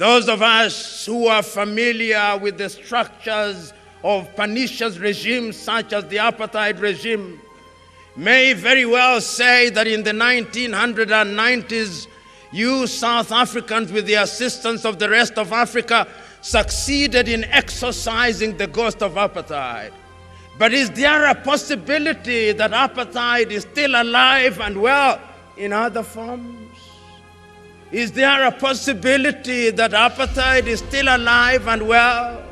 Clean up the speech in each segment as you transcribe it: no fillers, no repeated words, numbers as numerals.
Those of us who are familiar with the structures of pernicious regimes such as the apartheid regime may very well say that in the 1990s, you South Africans, with the assistance of the rest of Africa, succeeded in exorcising the ghost of apartheid. But is there a possibility that apartheid is still alive and well in other forms? Is there a possibility that apartheid is still alive and well?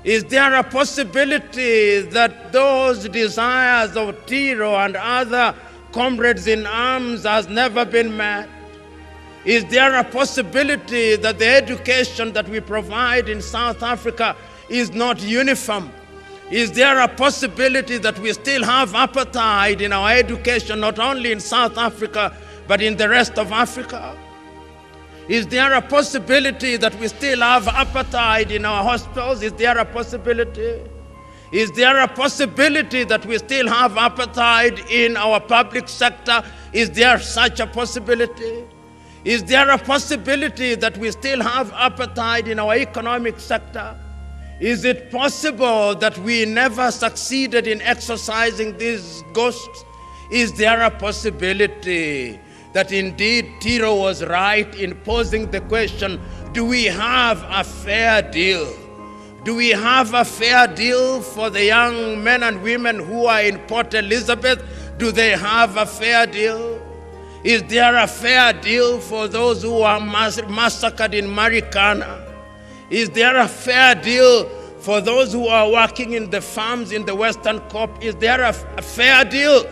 Is there a possibility that those desires of Tiro and other comrades in arms has never been met? Is there a possibility that the education that we provide in South Africa is not uniform? Is there a possibility that we still have apartheid in our education, not only in South Africa, but in the rest of Africa? Is there a possibility that we still have apartheid in our hospitals? Is there a possibility? Is there a possibility that we still have apartheid in our public sector? Is there such a possibility? Is there a possibility that we still have apartheid in our economic sector? Is it possible that we never succeeded in exorcising these ghosts? Is there a possibility that indeed Tiro was right in posing the question, do we have a fair deal? Do we have a fair deal for the young men and women who are in Port Elizabeth? Do they have a fair deal? Is there a fair deal for those who are massacred in Marikana? Is there a fair deal for those who are working in the farms in the Western Cape? Is there a fair deal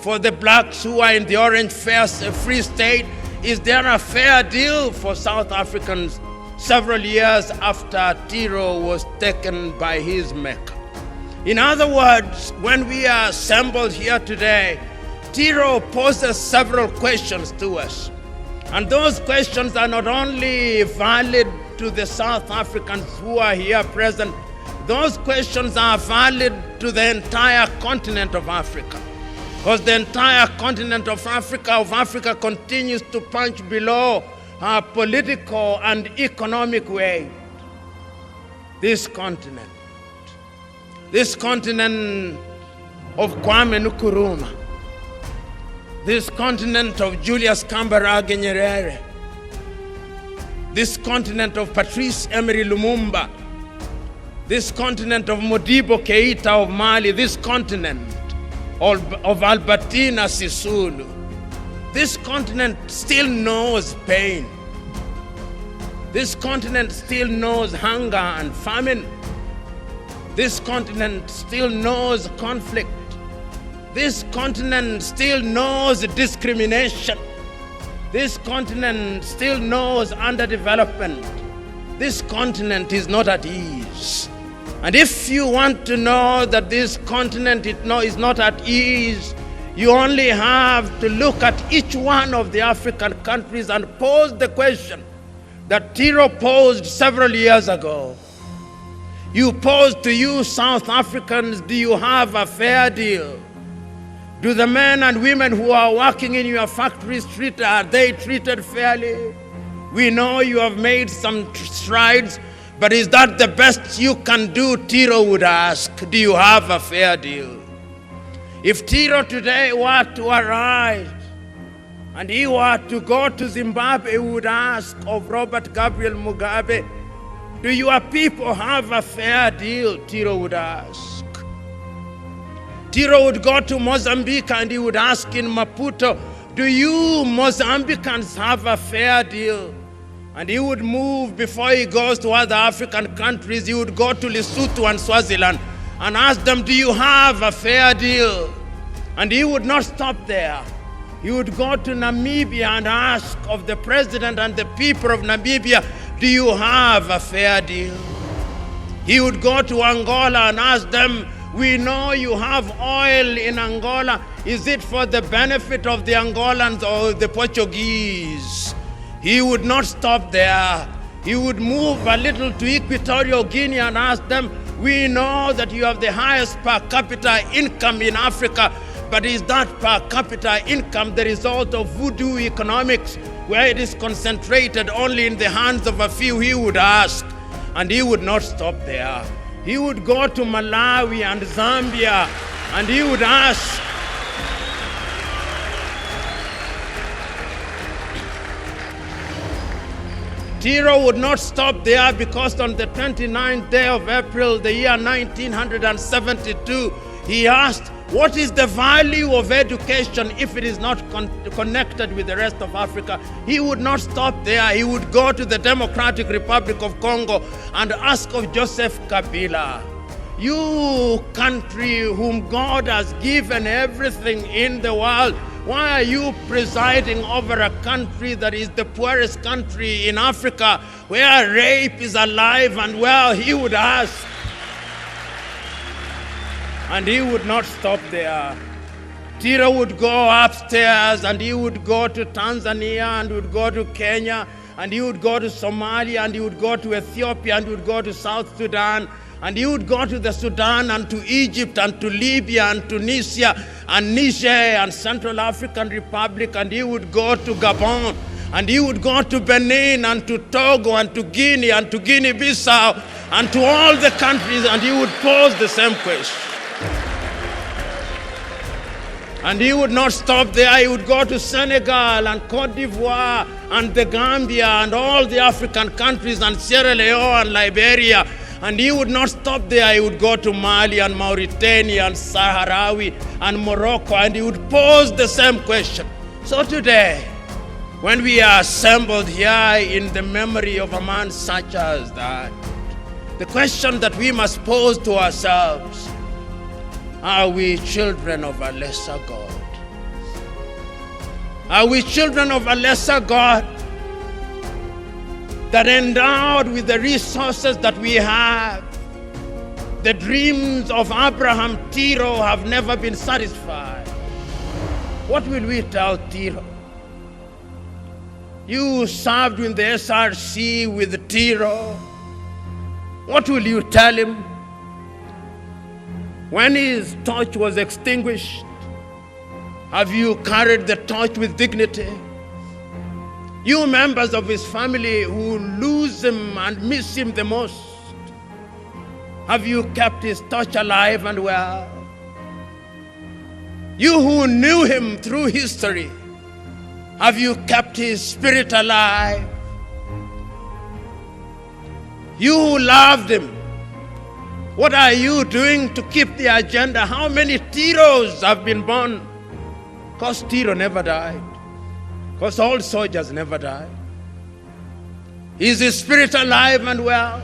for the blacks who are in the Orange Free State? Is there a fair deal for South Africans several years after Tiro was taken by his maker? In other words, when we are assembled here today, Tiro poses several questions to us. And those questions are not only valid to the South Africans who are here present, those questions are valid to the entire continent of Africa. Because the entire continent of Africa continues to punch below our political and economic weight. This continent of Kwame Nkrumah, this continent of Julius Kambarage Nyerere, this continent of Patrice Emery Lumumba, this continent of Modibo Keita of Mali, this continent of Albertina Sisulu. This continent still knows pain. This continent still knows hunger and famine. This continent still knows conflict. This continent still knows discrimination. This continent still knows underdevelopment. This continent is not at ease. And if you want to know that this continent is not at ease, you only have to look at each one of the African countries and pose the question that Tiro posed several years ago. You posed to you South Africans, do you have a fair deal? Do the men and women who are working in your factories, are they treated fairly? We know you have made some strides, but is that the best you can do? Tiro would ask, do you have a fair deal? If Tiro today were to arise and he were to go to Zimbabwe, he would ask of Robert Gabriel Mugabe, do your people have a fair deal? Tiro would ask. Tiro would go to Mozambique and he would ask in Maputo, do you Mozambicans have a fair deal? And he would move before he goes to other African countries. He would go to Lesotho and Swaziland and ask them, do you have a fair deal? And he would not stop there. He would go to Namibia and ask of the president and the people of Namibia, do you have a fair deal? He would go to Angola and ask them, we know you have oil in Angola. Is it for the benefit of the Angolans or the Portuguese? He would not stop there. He would move a little to Equatorial Guinea and ask them, we know that you have the highest per capita income in Africa, but is that per capita income the result of voodoo economics? where it is concentrated only in the hands of a few, he would ask, and he would not stop there. He would go to Malawi and Zambia, and he would ask, Tiro would not stop there, because on the 29th day of April, the year 1972, he asked, what is the value of education if it is not connected with the rest of Africa? He would not stop there. He would go to the Democratic Republic of Congo and ask of Joseph Kabila, you country whom God has given everything in the world, why are you presiding over a country that is the poorest country in Africa, where rape is alive and well? He would ask. And he would not stop there. Tiro would go upstairs, and he would go to Tanzania, and would go to Kenya, and he would go to Somalia, and he would go to Ethiopia, and he would go to South Sudan, and he would go to the Sudan, and to Egypt, and to Libya, and Tunisia, and Niger, and Central African Republic, and he would go to Gabon, and he would go to Benin, and to Togo, and to Guinea, and to Guinea-Bissau, and to all the countries, and he would pose the same question. And he would not stop there. He would go to Senegal and Cote d'Ivoire and the Gambia and all the African countries and Sierra Leone and Liberia. And he would not stop there. He would go to Mali and Mauritania and Sahrawi and Morocco, and he would pose the same question. So today, when we are assembled here in the memory of a man such as that, the question that we must pose to ourselves, are we children of a lesser God? Are we children of a lesser God that endowed with the resources that we have? The dreams of Abraham Tiro have never been satisfied. What will we tell Tiro? You served in the SRC with Tiro. What will you tell him? When his torch was extinguished, have you carried the torch with dignity? You members of his family who lose him and miss him the most, have you kept his torch alive and well? You who knew him through history, have you kept his spirit alive? You who loved him, what are you doing to keep the agenda? How many Tiros have been born? Because Tiro never died. Because all soldiers never died. Is his spirit alive and well?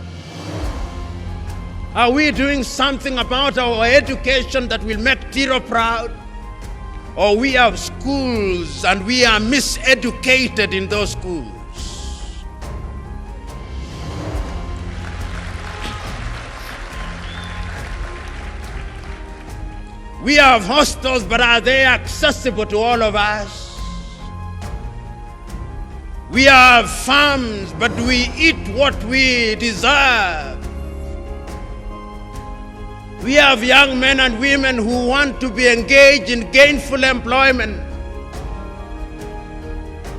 Are we doing something about our education that will make Tiro proud? Or we have schools and we are miseducated in those schools? We have hostels, but are they accessible to all of us? We have farms, but do we eat what we deserve? We have young men and women who want to be engaged in gainful employment.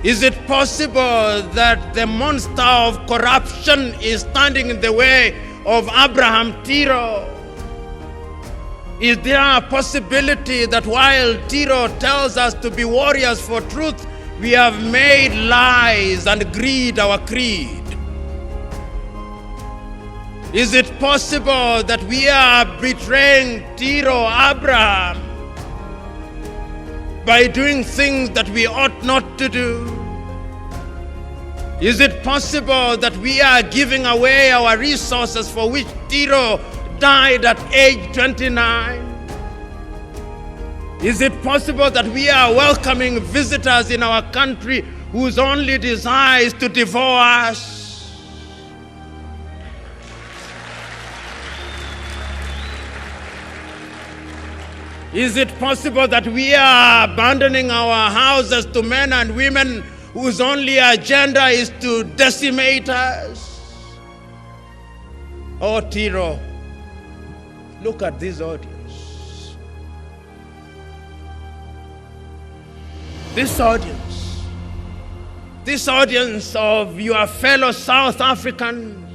Is it possible that the monster of corruption is standing in the way of Abraham Tiro? Is there a possibility that while Tiro tells us to be warriors for truth, we have made lies and greed our creed? Is it possible that we are betraying Tiro Abraham by doing things that we ought not to do? Is it possible that we are giving away our resources for which Tiro died at age 29? Is it possible that we are welcoming visitors in our country whose only desire is to devour us? Is it possible that we are abandoning our houses to men and women whose only agenda is to decimate us? Oh, Tiro, look at this audience. this audience of your fellow South African